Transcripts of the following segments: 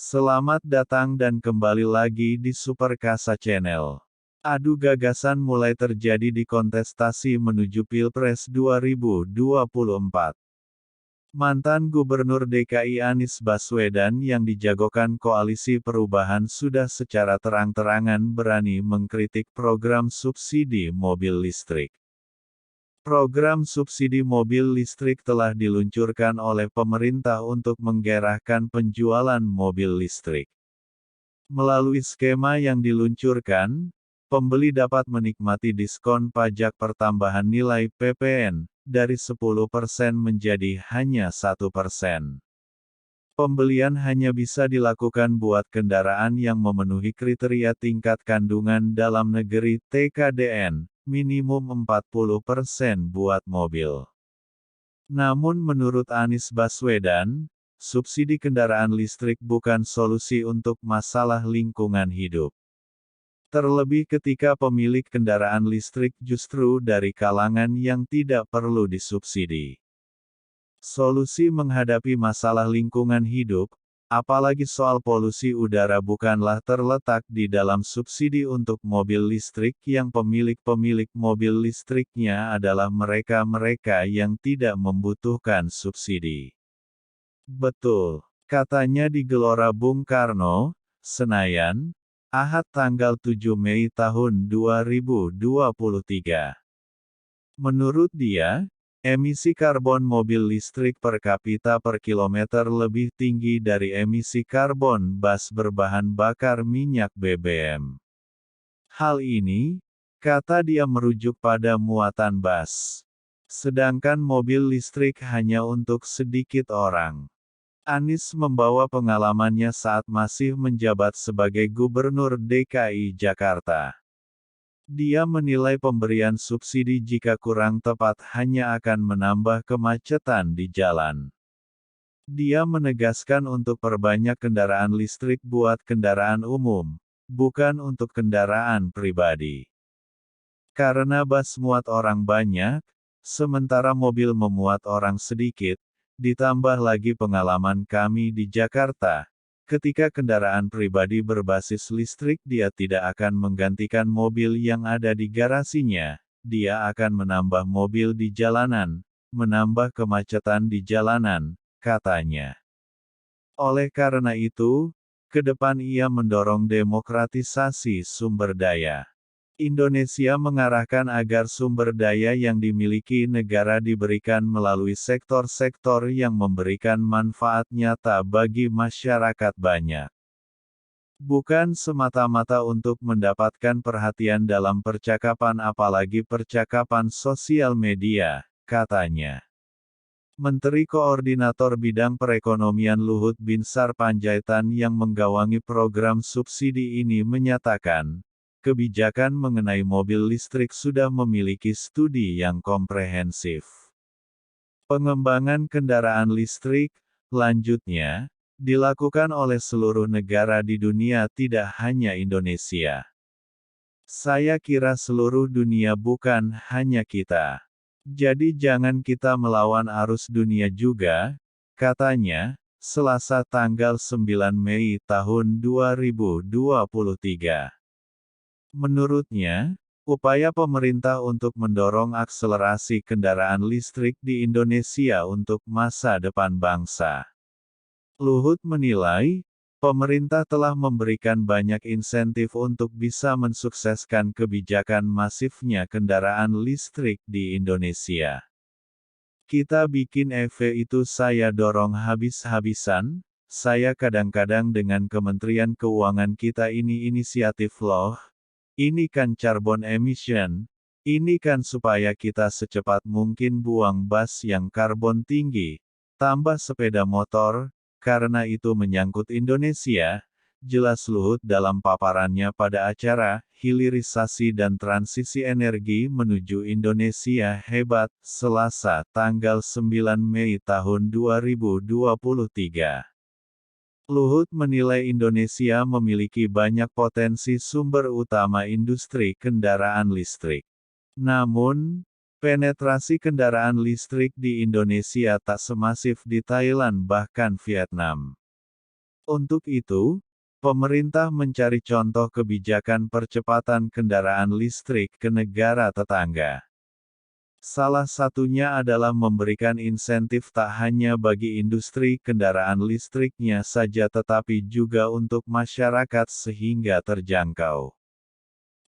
Selamat datang dan kembali lagi di Superkasa Channel. Adu gagasan mulai terjadi di kontestasi menuju Pilpres 2024. Mantan Gubernur DKI Anies Baswedan yang dijagokan Koalisi Perubahan sudah secara terang-terangan berani mengkritik program subsidi mobil listrik. Program subsidi mobil listrik telah diluncurkan oleh pemerintah untuk menggairahkan penjualan mobil listrik. Melalui skema yang diluncurkan, pembeli dapat menikmati diskon pajak pertambahan nilai (PPN) dari 10% menjadi hanya 1%. Pembelian hanya bisa dilakukan buat kendaraan yang memenuhi kriteria tingkat kandungan dalam negeri (TKDN), minimum 40% buat mobil. Namun menurut Anies Baswedan, subsidi kendaraan listrik bukan solusi untuk masalah lingkungan hidup. Terlebih ketika pemilik kendaraan listrik justru dari kalangan yang tidak perlu disubsidi. Solusi menghadapi masalah lingkungan hidup, apalagi soal polusi udara bukanlah terletak di dalam subsidi untuk mobil listrik yang pemilik-pemilik mobil listriknya adalah mereka-mereka yang tidak membutuhkan subsidi. Betul, katanya di Gelora Bung Karno, Senayan, Ahad tanggal 7 Mei tahun 2023. Menurut dia, emisi karbon mobil listrik per kapita per kilometer lebih tinggi dari emisi karbon bus berbahan bakar minyak BBM. Hal ini, kata dia merujuk pada muatan bus. Sedangkan mobil listrik hanya untuk sedikit orang. Anies membawa pengalamannya saat masih menjabat sebagai Gubernur DKI Jakarta. Dia menilai pemberian subsidi jika kurang tepat hanya akan menambah kemacetan di jalan. Dia menegaskan untuk perbanyak kendaraan listrik buat kendaraan umum, bukan untuk kendaraan pribadi. Karena bus muat orang banyak, sementara mobil memuat orang sedikit, ditambah lagi pengalaman kami di Jakarta. Ketika kendaraan pribadi berbasis listrik dia tidak akan menggantikan mobil yang ada di garasinya, dia akan menambah mobil di jalanan, menambah kemacetan di jalanan, katanya. Oleh karena itu, ke depan ia mendorong demokratisasi sumber daya. Indonesia mengarahkan agar sumber daya yang dimiliki negara diberikan melalui sektor-sektor yang memberikan manfaat nyata bagi masyarakat banyak. Bukan semata-mata untuk mendapatkan perhatian dalam percakapan apalagi percakapan sosial media, katanya. Menteri Koordinator Bidang Perekonomian Luhut Binsar Panjaitan yang menggawangi program subsidi ini menyatakan, kebijakan mengenai mobil listrik sudah memiliki studi yang komprehensif. Pengembangan kendaraan listrik, lanjutnya, dilakukan oleh seluruh negara di dunia tidak hanya Indonesia. Saya kira seluruh dunia bukan hanya kita. Jadi jangan kita melawan arus dunia juga, katanya, Selasa tanggal 9 Mei tahun 2023. Menurutnya, upaya pemerintah untuk mendorong akselerasi kendaraan listrik di Indonesia untuk masa depan bangsa. Luhut menilai, pemerintah telah memberikan banyak insentif untuk bisa mensukseskan kebijakan masifnya kendaraan listrik di Indonesia. Kita bikin EV itu saya dorong habis-habisan, saya kadang-kadang dengan Kementerian Keuangan kita ini inisiatif loh. Ini kan carbon emission, ini kan supaya kita secepat mungkin buang bus yang karbon tinggi, tambah sepeda motor, karena itu menyangkut Indonesia, jelas Luhut dalam paparannya pada acara Hilirisasi dan Transisi Energi Menuju Indonesia Hebat, Selasa tanggal 9 Mei tahun 2023. Luhut menilai Indonesia memiliki banyak potensi sumber utama industri kendaraan listrik. Namun, penetrasi kendaraan listrik di Indonesia tak semasif di Thailand bahkan Vietnam. Untuk itu, pemerintah mencari contoh kebijakan percepatan kendaraan listrik ke negara tetangga. Salah satunya adalah memberikan insentif tak hanya bagi industri kendaraan listriknya saja tetapi juga untuk masyarakat sehingga terjangkau.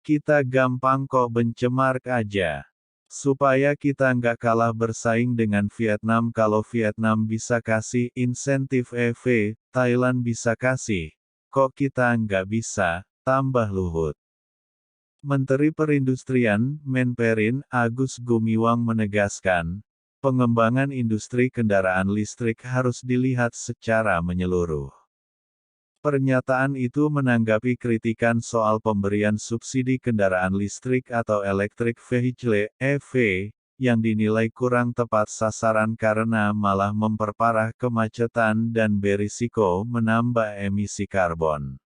Kita gampang kok benchmark aja. Supaya kita nggak kalah bersaing dengan Vietnam. Kalau Vietnam bisa kasih insentif EV, Thailand bisa kasih. Kok kita nggak bisa, tambah Luhut. Menteri Perindustrian, Menperin, Agus Gumiwang menegaskan, pengembangan industri kendaraan listrik harus dilihat secara menyeluruh. Pernyataan itu menanggapi kritikan soal pemberian subsidi kendaraan listrik atau electric vehicle (EV), yang dinilai kurang tepat sasaran karena malah memperparah kemacetan dan berisiko menambah emisi karbon.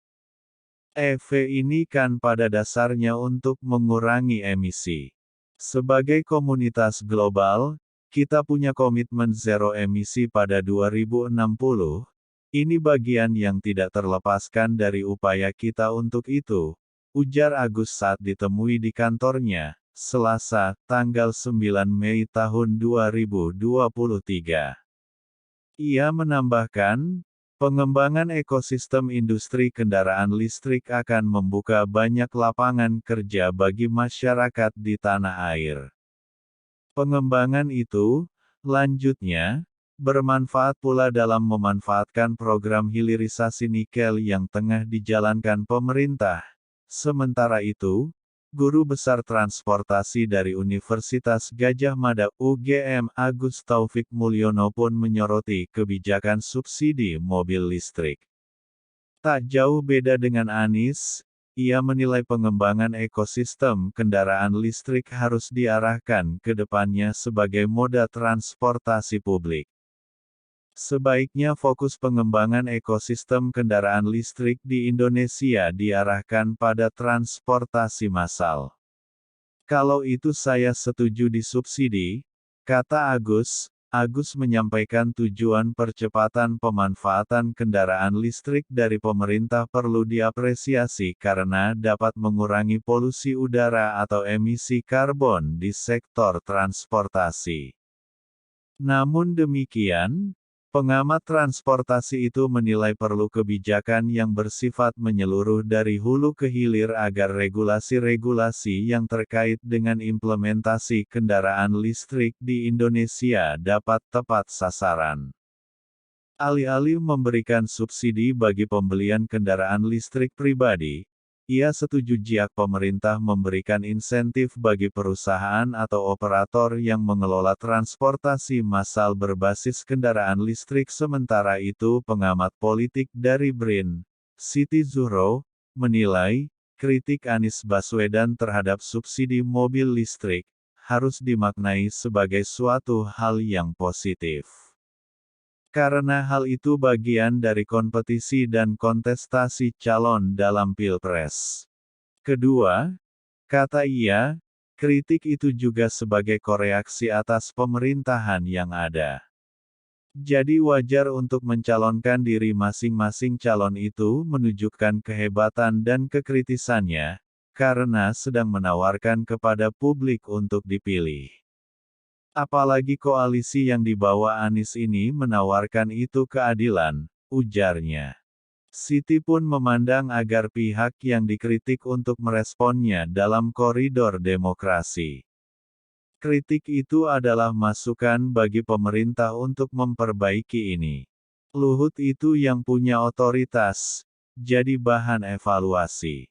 EV ini kan pada dasarnya untuk mengurangi emisi. Sebagai komunitas global, kita punya komitmen zero emisi pada 2060. Ini bagian yang tidak terlepaskan dari upaya kita untuk itu, ujar Agus saat ditemui di kantornya, Selasa, tanggal 9 Mei tahun 2023. Ia menambahkan, pengembangan ekosistem industri kendaraan listrik akan membuka banyak lapangan kerja bagi masyarakat di tanah air. Pengembangan itu, lanjutnya, bermanfaat pula dalam memanfaatkan program hilirisasi nikel yang tengah dijalankan pemerintah. Sementara itu, Guru Besar Transportasi dari Universitas Gadjah Mada (UGM) Agus Taufik Mulyono pun menyoroti kebijakan subsidi mobil listrik. Tak jauh beda dengan Anies, ia menilai pengembangan ekosistem kendaraan listrik harus diarahkan ke depannya sebagai moda transportasi publik. Sebaiknya fokus pengembangan ekosistem kendaraan listrik di Indonesia diarahkan pada transportasi massal. Kalau itu saya setuju disubsidi, kata Agus. Agus menyampaikan tujuan percepatan pemanfaatan kendaraan listrik dari pemerintah perlu diapresiasi karena dapat mengurangi polusi udara atau emisi karbon di sektor transportasi. Namun demikian, pengamat transportasi itu menilai perlu kebijakan yang bersifat menyeluruh dari hulu ke hilir agar regulasi-regulasi yang terkait dengan implementasi kendaraan listrik di Indonesia dapat tepat sasaran. Alih-alih memberikan subsidi bagi pembelian kendaraan listrik pribadi, ia setuju jika pemerintah memberikan insentif bagi perusahaan atau operator yang mengelola transportasi massal berbasis kendaraan listrik. Sementara itu pengamat politik dari BRIN, Siti Zuhro, menilai, kritik Anies Baswedan terhadap subsidi mobil listrik, harus dimaknai sebagai suatu hal yang positif. Karena hal itu bagian dari kompetisi dan kontestasi calon dalam Pilpres. Kedua, kata ia, kritik itu juga sebagai koreaksi atas pemerintahan yang ada. Jadi wajar untuk mencalonkan diri masing-masing calon itu menunjukkan kehebatan dan kekritisannya, karena sedang menawarkan kepada publik untuk dipilih. Apalagi koalisi yang dibawa Anies ini menawarkan itu keadilan, ujarnya. Siti pun memandang agar pihak yang dikritik untuk meresponnya dalam koridor demokrasi. Kritik itu adalah masukan bagi pemerintah untuk memperbaiki ini. Luhut itu yang punya otoritas, jadi bahan evaluasi.